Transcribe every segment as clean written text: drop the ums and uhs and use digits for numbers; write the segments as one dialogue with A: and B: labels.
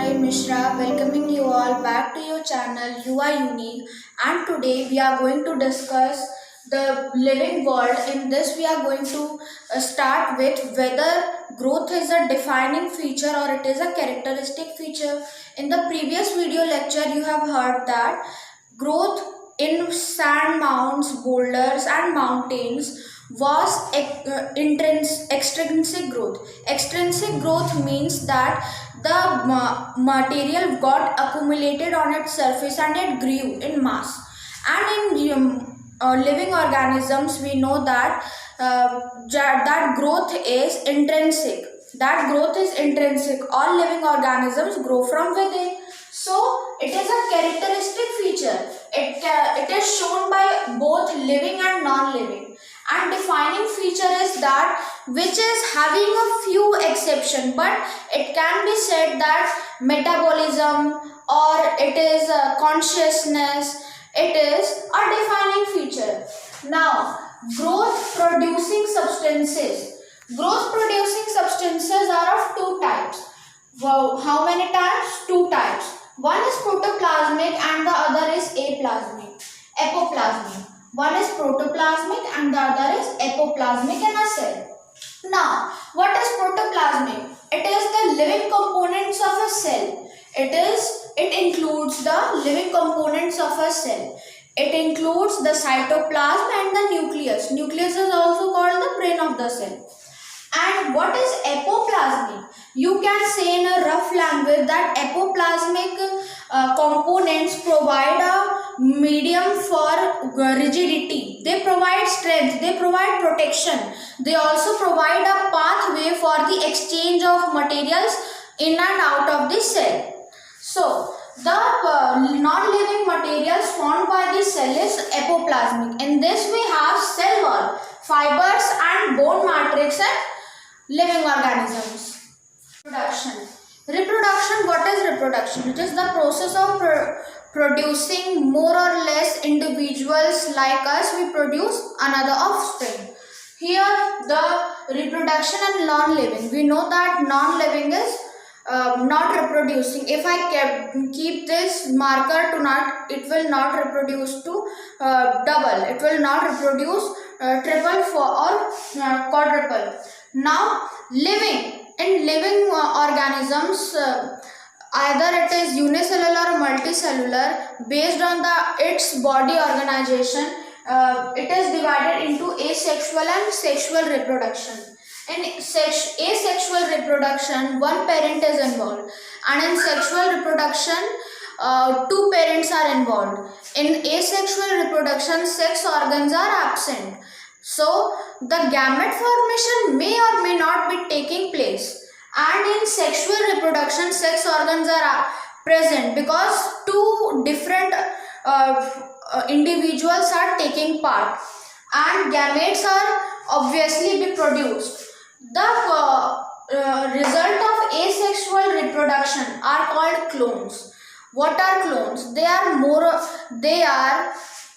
A: Ajoy Mishra, welcoming you all back to your channel You Are Unique. And today we are going to discuss the living world. In this, we are going to start with whether growth is a defining feature or it is a characteristic feature. In the previous video lecture, you have heard that growth in sand mounds, boulders, and mountains was extrinsic growth. Extrinsic growth means that the material got accumulated on its surface and it grew in mass. And in living organisms, we know that that growth is intrinsic. That growth is intrinsic. All living organisms grow from within. So it is a characteristic feature. It is shown by both living and non-living. And defining feature is that which is having a few exceptions, but it can be said that metabolism or it is consciousness, it is a defining feature. Now, growth producing substances. Growth producing substances are of two types. Wow, how many types? Two types. One is protoplasmic and the other is apoplasmic. One is protoplasmic and the other is apoplasmic in a cell. Now, what is protoplasmic? It is the living components of a cell. It includes the living components of a cell. It includes the cytoplasm and the nucleus. Nucleus is also called the brain of the cell. And what is apoplasmic? You can say in a rough language that apoplasmic components provide a medium for rigidity. They provide strength. They provide protection. They also provide a pathway for the exchange of materials in and out of the cell. So, the non-living materials formed by the cell is apoplasmic. In this we have cell wall, fibers and bone matrix and living organisms. Reproduction, what is reproduction? It is the process of producing more or less individuals like us. We produce another offspring. Here the reproduction and non-living. We know that non-living is not reproducing. If I keep this marker to not, it will not reproduce to double. It will not reproduce triple or quadruple. Now, in living organisms, either it is unicellular or multicellular, based on its body organization, it is divided into asexual and sexual reproduction. In asexual reproduction, one parent is involved, and in sexual reproduction, two parents are involved. In asexual reproduction, sex organs are absent. So, the gamete formation may or may not be taking place. And in sexual reproduction, sex organs are present because two different individuals are taking part. And gametes are obviously be produced. The result of asexual reproduction are called clones. What are clones? They are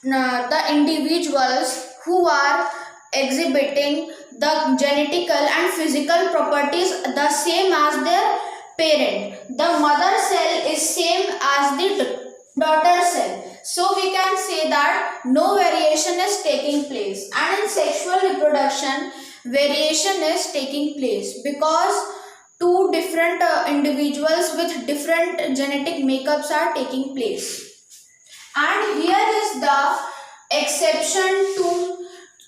A: the individuals who are exhibiting the genetical and physical properties the same as their parent. The mother cell is same as the daughter cell. So we can say that no variation is taking place. And in sexual reproduction, variation is taking place because two different individuals with different genetic makeups are taking place. And here is the exception to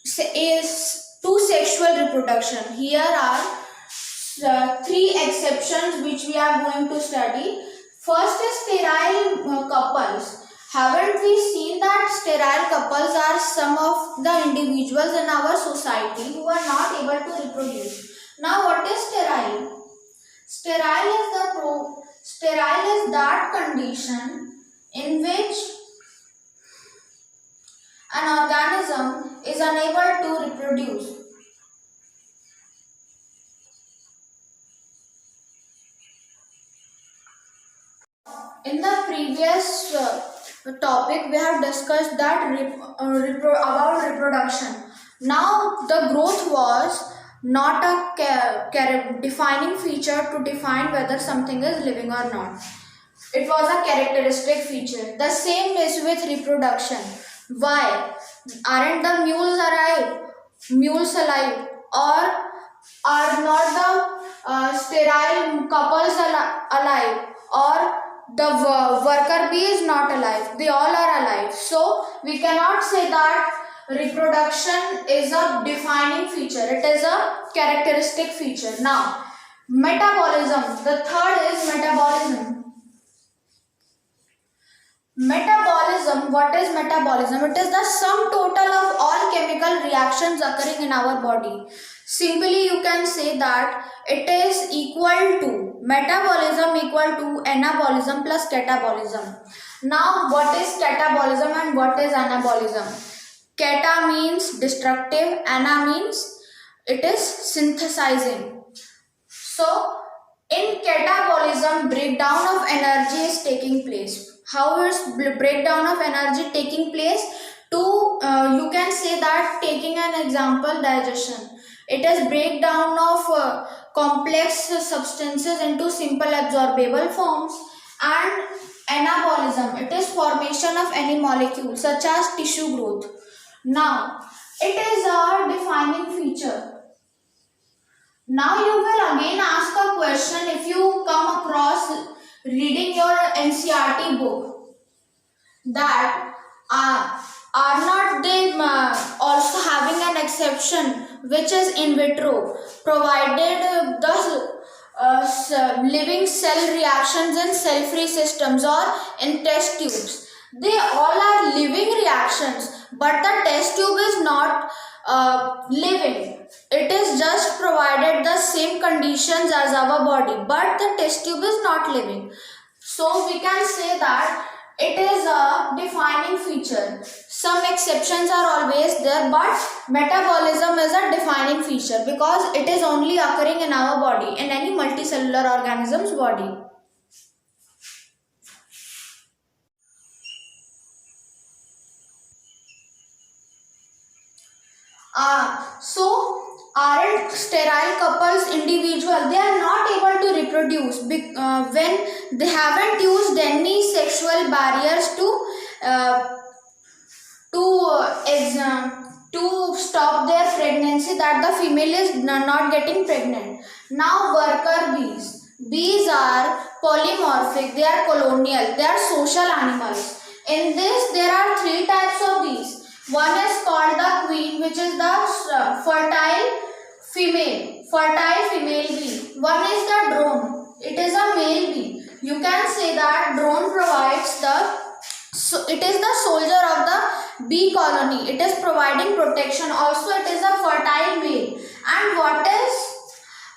A: sexual reproduction. Here are three exceptions which we are going to study. First is sterile couples. Haven't we seen that sterile couples are some of the individuals in our society who are not able to reproduce? Now, what is sterile? Sterile is that condition in which an organism is unable to reproduce. In the previous topic, we have discussed that about reproduction. Now, the growth was not a defining feature to define whether something is living or not. It was a characteristic feature. The same is with reproduction. Why? Aren't the mules alive? Or are not the sterile couples alive? Or the worker bee is not alive? They all are alive. So we cannot say that reproduction is a defining feature. It is a characteristic feature. Now, metabolism. The third is metabolism. Metabolism, what is metabolism? It is the sum total of all chemical reactions occurring in our body. Simply you can say that it is equal to metabolism equal to anabolism plus catabolism. Now what is catabolism and what is anabolism? Cata means destructive, ana means it is synthesizing. So in catabolism, breakdown of energy is taking place. How is breakdown of energy taking place? You can say that, taking an example, digestion. It is breakdown of complex substances into simple absorbable forms. And anabolism, it is formation of any molecule such as tissue growth. Now, it is a defining feature. Now you will again ask a question if you come across reading your NCERT book, that are not they also having an exception which is in vitro, provided the living cell reactions in cell-free systems or in test tubes. They all are living reactions, but the test tube is not living. It is just provided the same conditions as our body, but the test tube is not living. So we can say that it is a defining feature. Some exceptions are always there, but metabolism is a defining feature because it is only occurring in our body, in any multicellular organism's body. So aren't sterile couples individual? They are not able to reproduce when they haven't used any sexual barriers to stop their pregnancy, that the female is not getting pregnant. Now worker bees. Bees are polymorphic, they are colonial, they are social animals. In this there are three types of bees. One is called the queen, which is the fertile female bee. One is the drone. It is a male bee. You can say that drone provides it is the soldier of the bee colony. It is providing protection. Also, it is a fertile male. And what is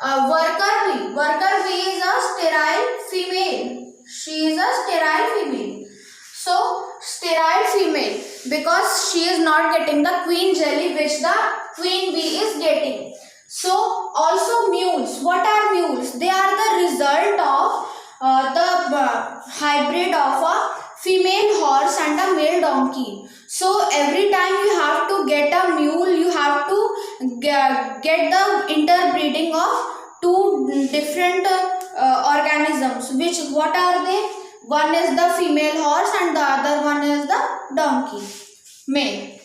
A: worker bee? Worker bee is a sterile female. She is a sterile female. So, sterile female, because she is not getting the queen jelly which the queen bee is getting. So, also mules. What are mules? They are the result of the hybrid of a female horse and a male donkey. So, every time you have to get a mule, you have to get the interbreeding of two different organisms. What are they? One is the female horse and the other one is the donkey, male.